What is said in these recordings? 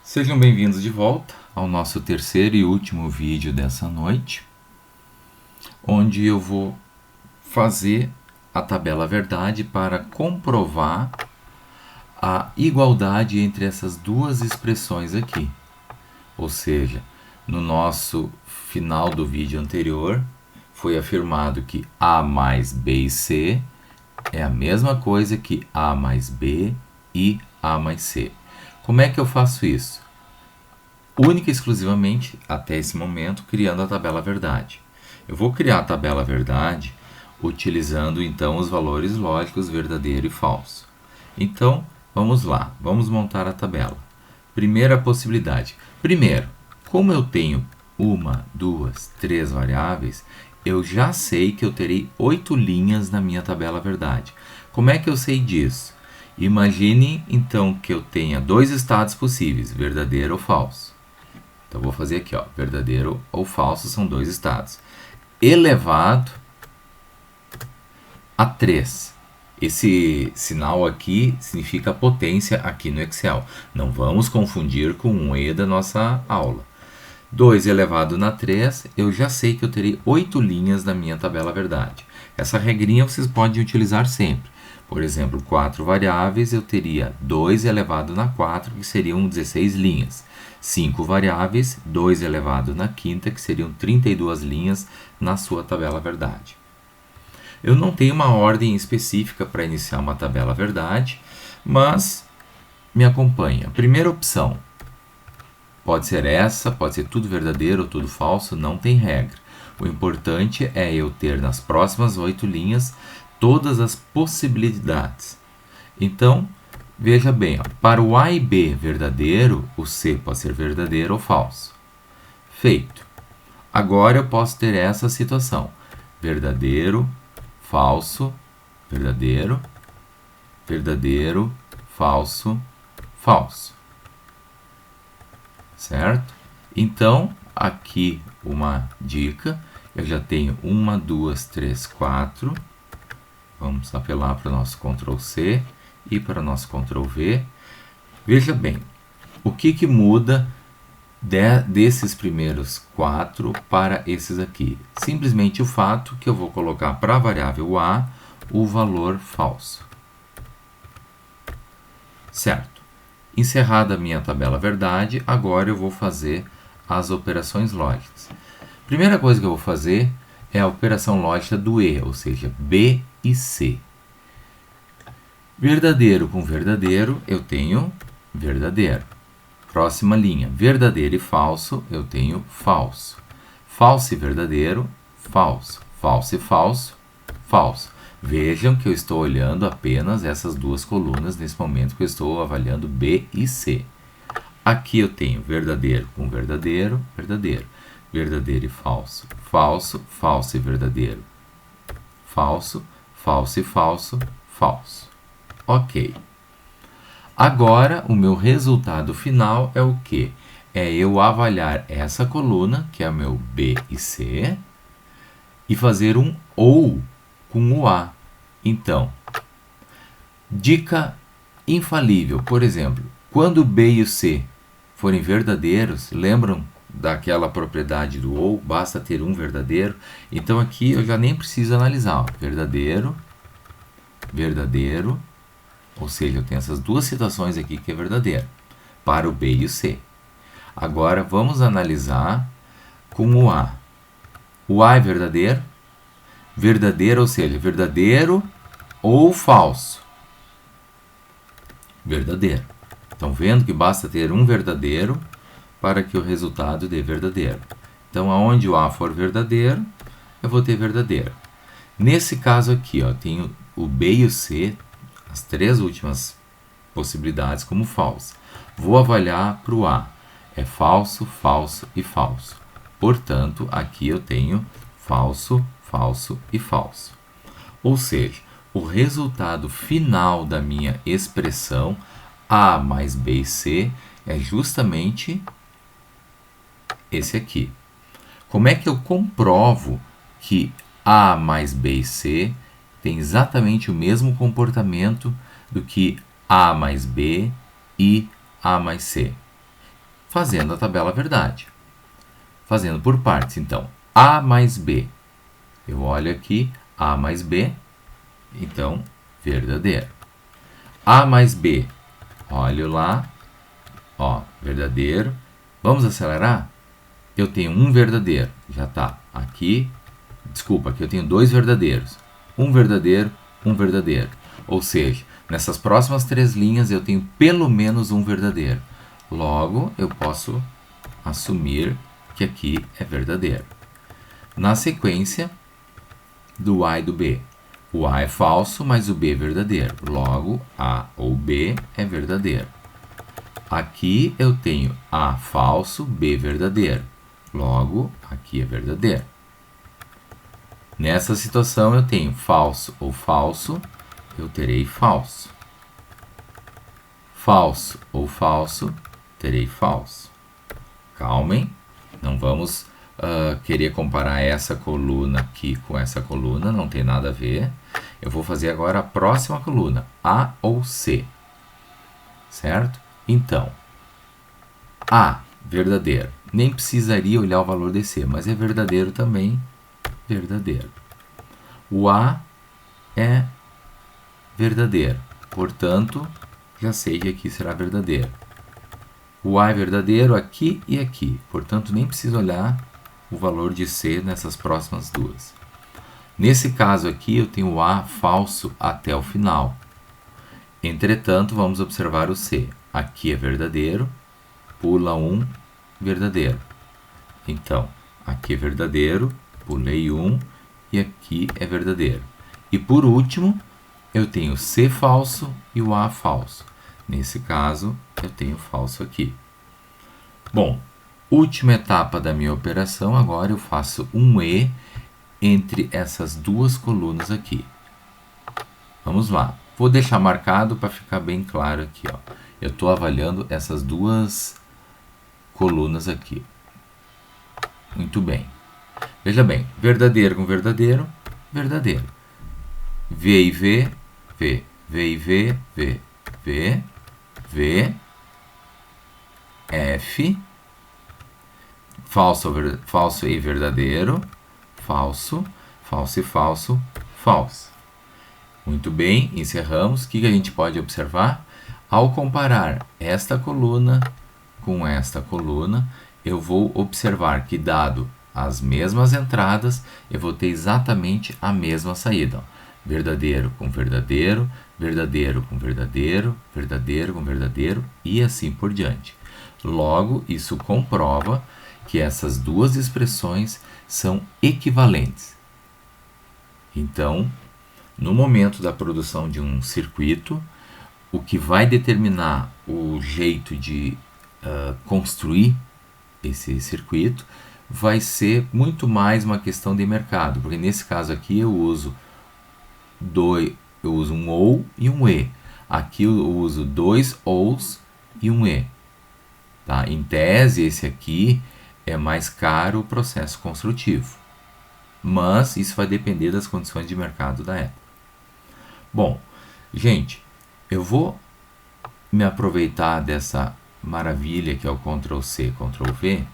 Sejam bem-vindos de volta ao nosso terceiro e último vídeo dessa noite, onde eu vou fazer a tabela verdade para comprovar a igualdade entre essas duas expressões aqui. Ou seja, no nosso final do vídeo anterior, foi afirmado que A mais B e C é a mesma coisa que A mais B e A mais C. Como é que eu faço isso? Única e exclusivamente, até esse momento, criando a tabela verdade. Eu vou criar a tabela verdade utilizando então os valores lógicos verdadeiro e falso. Então, vamos lá, vamos montar a tabela. Primeira possibilidade. Primeiro, como eu tenho uma, duas, três variáveis, eu já sei que eu terei 8 linhas na minha tabela verdade. Como é que eu sei disso? Imagine então que eu tenha dois estados possíveis, verdadeiro ou falso. Então, vou fazer aqui, ó, verdadeiro ou falso são dois estados. Elevado a 3. Esse sinal aqui significa potência aqui no Excel. Não vamos confundir com um E da nossa aula. 2 elevado na 3, eu já sei que eu terei 8 linhas na minha tabela verdade. Essa regrinha vocês podem utilizar sempre. Por exemplo, 4 variáveis, eu teria 2 elevado na 4, que seriam 16 linhas. 5 variáveis, 2 elevado na quinta, que seriam 32 linhas na sua tabela verdade. Eu não tenho uma ordem específica para iniciar uma tabela verdade, mas me acompanha. Primeira opção, pode ser essa, pode ser tudo verdadeiro ou tudo falso, não tem regra. O importante é eu ter nas próximas 8 linhas todas as possibilidades. Então, veja bem, ó, para o A e B verdadeiro, o C pode ser verdadeiro ou falso. Feito. Agora eu posso ter essa situação. Verdadeiro, falso, verdadeiro, verdadeiro, falso, falso. Certo? Então, aqui uma dica. Eu já tenho 1, 2, 3, 4. Vamos apelar para o nosso Ctrl C e para o nosso Ctrl V. Veja bem, o que muda desses primeiros 4 para esses aqui? Simplesmente o fato que eu vou colocar para a variável A o valor falso. Certo. Encerrada a minha tabela verdade, agora eu vou fazer as operações lógicas. Primeira coisa que eu vou fazer é a operação lógica do E, ou seja, B e C. Verdadeiro com verdadeiro, eu tenho verdadeiro. Próxima linha, verdadeiro e falso, eu tenho falso. Falso e verdadeiro, falso. Falso e falso, falso. Vejam que eu estou olhando apenas essas duas colunas nesse momento que eu estou avaliando B e C. Aqui eu tenho verdadeiro com verdadeiro, verdadeiro. Verdadeiro e falso, falso, falso e verdadeiro. Falso, falso e falso, falso. Ok. Agora, o meu resultado final é o quê? É eu avaliar essa coluna, que é o meu B e C, e fazer um OU com o A. Então, dica infalível. Por exemplo, quando o B e o C forem verdadeiros, lembram daquela propriedade do OU? Basta ter um verdadeiro. Então, aqui eu já nem preciso analisar. Ó. Verdadeiro, verdadeiro. Ou seja, eu tenho essas duas situações aqui que é verdadeiro, para o B e o C. Agora, vamos analisar com o A. O A é verdadeiro? Verdadeiro, ou seja, verdadeiro ou falso? Verdadeiro. Estão vendo que basta ter um verdadeiro para que o resultado dê verdadeiro. Então, aonde o A for verdadeiro, eu vou ter verdadeiro. Nesse caso aqui, ó, tenho o B e o C, as três últimas possibilidades como falso. Vou avaliar para o A. É falso, falso e falso. Portanto, aqui eu tenho falso, falso e falso. Ou seja, o resultado final da minha expressão A mais B e C é justamente esse aqui. Como é que eu comprovo que A mais B e C tem exatamente o mesmo comportamento do que A mais B e A mais C? fazendo a tabela verdade. Fazendo por partes, então, A mais B. Eu olho aqui, A mais B, então, verdadeiro. A mais B, olho lá, ó, verdadeiro. Vamos acelerar? Eu tenho um verdadeiro, já está aqui. Desculpa, aqui eu tenho dois verdadeiros. Um verdadeiro, um verdadeiro. Ou seja, nessas próximas 3 linhas eu tenho pelo menos um verdadeiro. Logo, eu posso assumir que aqui é verdadeiro. Na sequência do A e do B, o A é falso, mas o B é verdadeiro. Logo, A ou B é verdadeiro. Aqui eu tenho A falso, B verdadeiro. Logo, aqui é verdadeiro. Nessa situação eu tenho falso ou falso, eu terei falso. Falso ou falso, terei falso. Calmem, não vamos querer comparar essa coluna aqui com essa coluna, não tem nada a ver. Eu vou fazer agora a próxima coluna, A ou C. Certo? Então, A, verdadeiro. Nem precisaria olhar o valor de C, mas é verdadeiro também, verdadeiro. O A é verdadeiro, portanto, já sei que aqui será verdadeiro. O A é verdadeiro aqui e aqui, portanto, nem preciso olhar o valor de C nessas próximas duas. Nesse caso aqui, eu tenho o A falso até o final. Entretanto, vamos observar o C. Aqui é verdadeiro, pula um, verdadeiro. Então, aqui é verdadeiro, pulei um, e aqui é verdadeiro. E por último, eu tenho C falso e o A falso. Nesse caso, eu tenho falso aqui. Bom, última etapa da minha operação, agora eu faço um E entre essas duas colunas aqui. Vamos lá. Vou deixar marcado para ficar bem claro aqui, ó. Eu estou avaliando essas duas colunas aqui. Muito bem. Veja bem, verdadeiro com verdadeiro, verdadeiro. V e V, V. V e V, V. V, V, F, falso e verdadeiro, falso, falso e falso, falso. Muito bem, encerramos. O que a gente pode observar? Ao comparar esta coluna com esta coluna, eu vou observar que, dado as mesmas entradas, eu vou ter exatamente a mesma saída. Verdadeiro com verdadeiro, verdadeiro com verdadeiro, verdadeiro com verdadeiro e assim por diante. Logo, isso comprova que essas duas expressões são equivalentes. Então, no momento da produção de um circuito, o que vai determinar o jeito de construir esse circuito vai ser muito mais uma questão de mercado, porque nesse caso aqui eu uso um OU e um E. Aqui eu uso 2 OUs e um E. Tá? Em tese, esse aqui é mais caro o processo construtivo, mas isso vai depender das condições de mercado da época. Bom, gente, eu vou me aproveitar dessa maravilha que é o Ctrl C, Ctrl V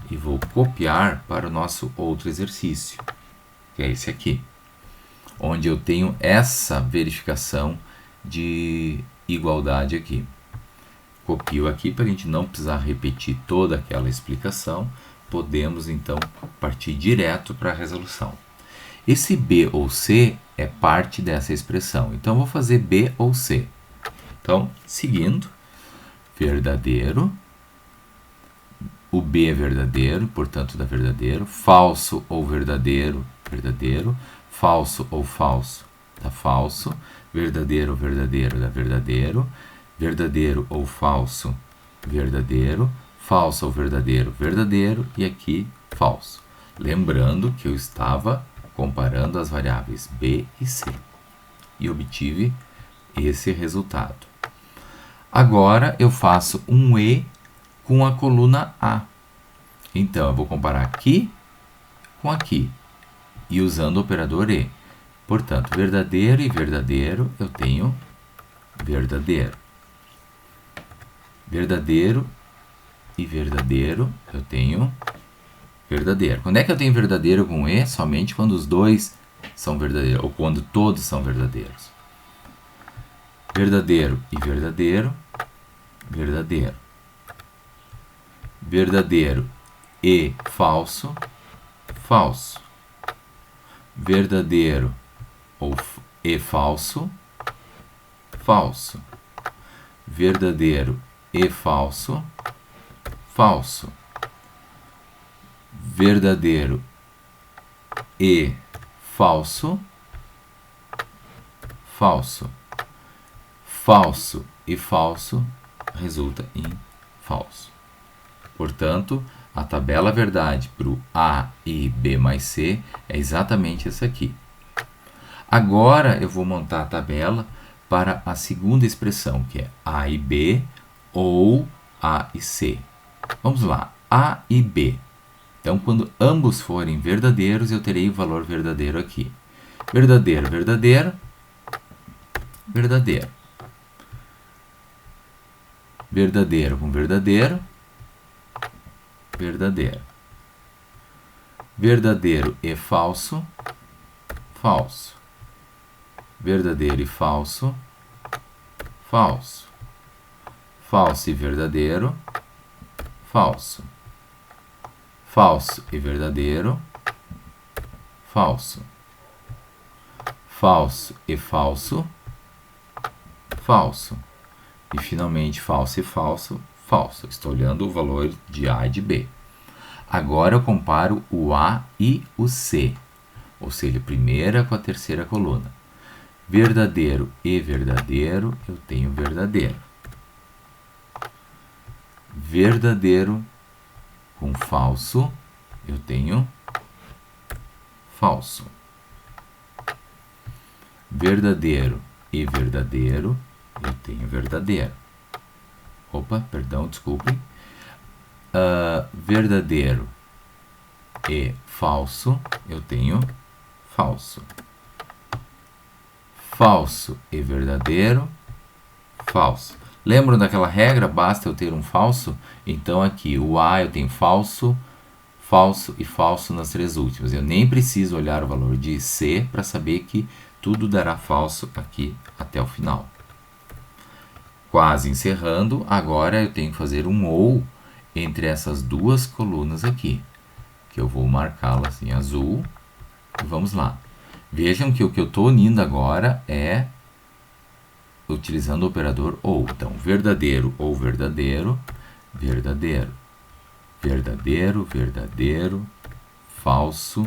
e vou copiar para o nosso outro exercício, que é esse aqui, onde eu tenho essa verificação de igualdade aqui. Copio aqui para a gente não precisar repetir toda aquela explicação. Podemos então partir direto para a resolução. Esse B ou C é parte dessa expressão, então eu vou fazer B ou C. Então, seguindo, verdadeiro, o B é verdadeiro, portanto dá verdadeiro, falso ou verdadeiro, verdadeiro, falso ou falso, dá falso, verdadeiro ou verdadeiro, dá verdadeiro, verdadeiro ou falso, verdadeiro, falso ou verdadeiro, verdadeiro, e aqui falso. Lembrando que eu estava comparando as variáveis B e C e obtive esse resultado. Agora eu faço um E com a coluna A. Então eu vou comparar aqui com aqui e usando o operador E. Portanto, verdadeiro e verdadeiro eu tenho verdadeiro. Verdadeiro e verdadeiro, eu tenho verdadeiro. Quando é que eu tenho verdadeiro com E? Somente quando os dois são verdadeiros, ou quando todos são verdadeiros. Verdadeiro e verdadeiro, verdadeiro. Verdadeiro e falso, falso. Verdadeiro e falso, falso. Verdadeiro e falso, falso. Verdadeiro e falso, falso. Falso e falso resulta em falso. Portanto, a tabela verdade para o A e B mais C é exatamente essa aqui. Agora eu vou montar a tabela para a segunda expressão, que é A e B ou A e C. Vamos lá, A e B. Então, quando ambos forem verdadeiros, eu terei o valor verdadeiro aqui. Verdadeiro, verdadeiro, verdadeiro. Verdadeiro com verdadeiro, verdadeiro. Verdadeiro e falso, falso. Verdadeiro e falso, falso. Falso e verdadeiro, falso. Falso e verdadeiro, falso. Falso e falso, falso. E finalmente falso e falso, falso. Estou olhando o valor de A e de B. Agora eu comparo o A e o C, ou seja, a primeira com a terceira coluna. Verdadeiro e verdadeiro, eu tenho verdadeiro. Verdadeiro com falso, eu tenho falso. Verdadeiro e verdadeiro, eu tenho verdadeiro. Opa, perdão, desculpem. Verdadeiro e falso, eu tenho falso. Falso e verdadeiro, falso. Lembram daquela regra? Basta eu ter um falso? Então aqui, o A eu tenho falso, falso e falso nas três últimas. Eu nem preciso olhar o valor de C para saber que tudo dará falso aqui até o final. Quase encerrando, agora eu tenho que fazer um ou entre essas duas colunas aqui, que eu vou marcá-las em azul. E vamos lá. Vejam que o que eu estou unindo agora é utilizando o operador ou. Então, verdadeiro ou verdadeiro, verdadeiro. Verdadeiro, verdadeiro, falso,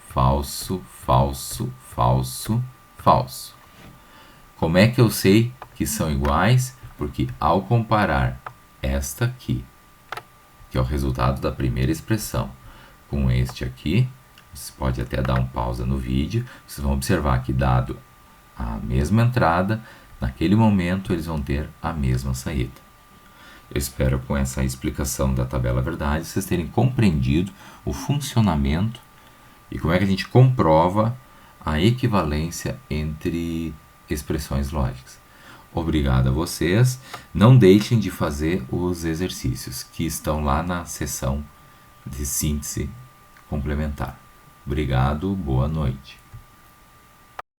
falso, falso, falso, falso. Como é que eu sei que são iguais? Porque ao comparar esta aqui, que é o resultado da primeira expressão, com este aqui, você pode até dar um pausa no vídeo, vocês vão observar que dado a mesma entrada, naquele momento eles vão ter a mesma saída. Eu espero com essa explicação da tabela verdade vocês terem compreendido o funcionamento e como é que a gente comprova a equivalência entre expressões lógicas. Obrigado a vocês. Não deixem de fazer os exercícios que estão lá na seção de síntese complementar. Obrigado, boa noite.